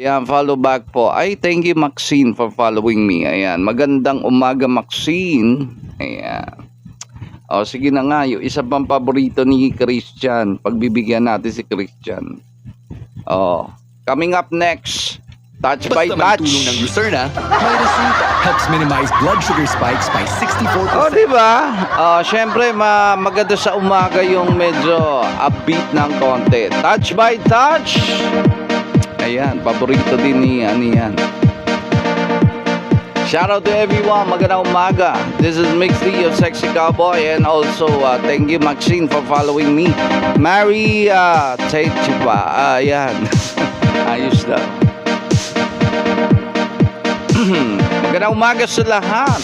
Ayan, follow back po. Ay, thank you Maxine for following me. Ayan, magandang umaga Maxine. Ayan. O, sige na nga, yung isa pang paborito ni Christian. Pagbibigyan natin si Christian. O, coming up next, Touch by Basta may Touch. tulong ng Lucerna, may resulta. Helps minimize blood sugar spikes by 64%. O, diba? Syempre, maganda sa umaga yung medyo upbeat ng konti. Touch by Touch. Ayan, paborito din ni yan. Shout out to everyone. Magandang umaga. This is Mix D of Sexy Cowboy, and also thank you Maxine for following me. Mary Techipa. Ayan. Ayos lang. Magandang umaga sa lahat.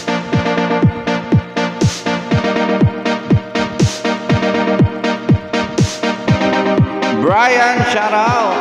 Brian, shout out.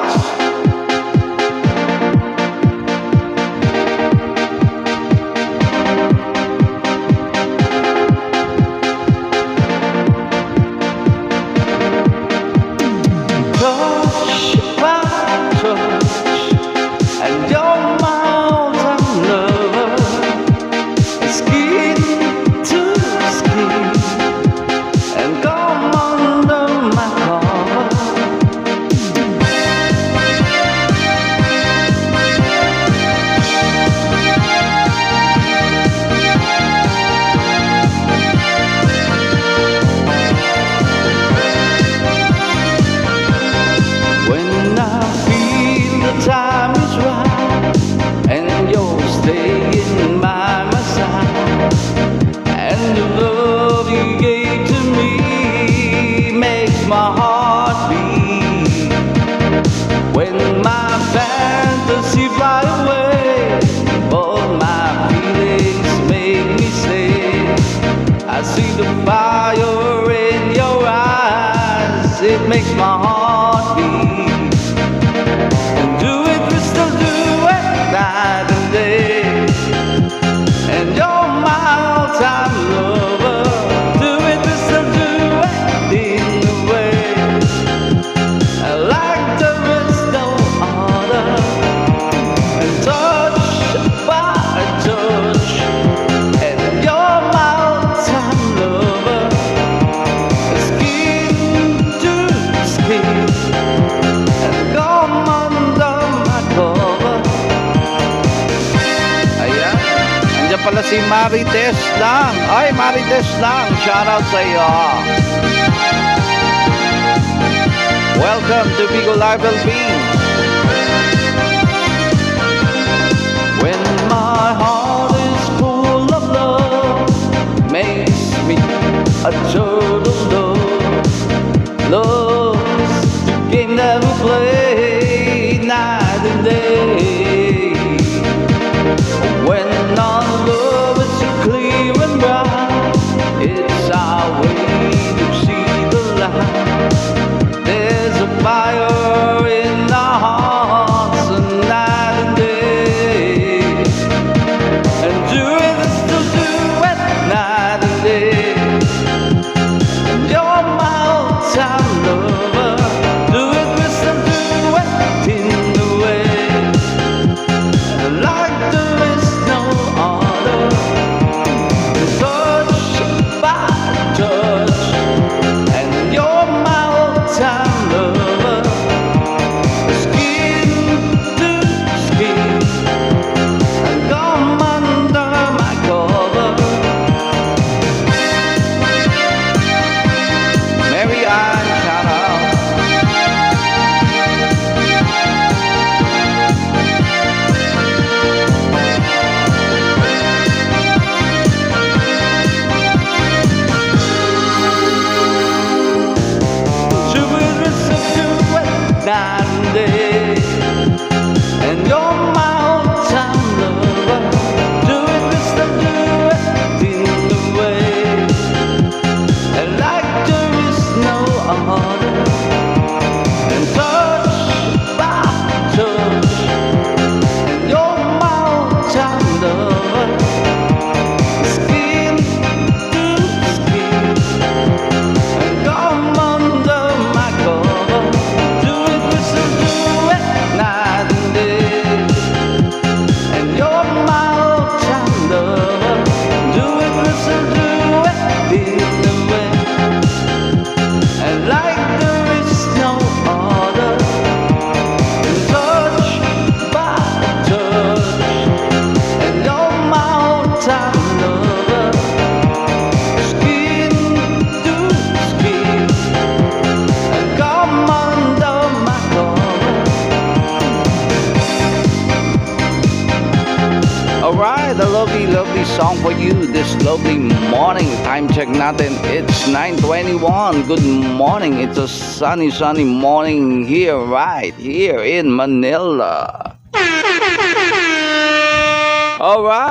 Makes my heart beat. And do it, we still do it night and day. And you're my all-time lover. Do it, we still do it in the way. Like there is no other. And touch by touch. And you're my all-time lover. Pala si Marites lang. Ay, Marites lang. Shout out sa iyo. Welcome to Bigo Live LB. When my heart is full of love, makes me a total love. Love's the game that we play night and day. When our love is so clear and bright, it's our way to see the light. There's a fire in our song for you this lovely morning. Time check natin, it's 9:21. Good morning. It's a sunny morning here, right here in Manila. All right.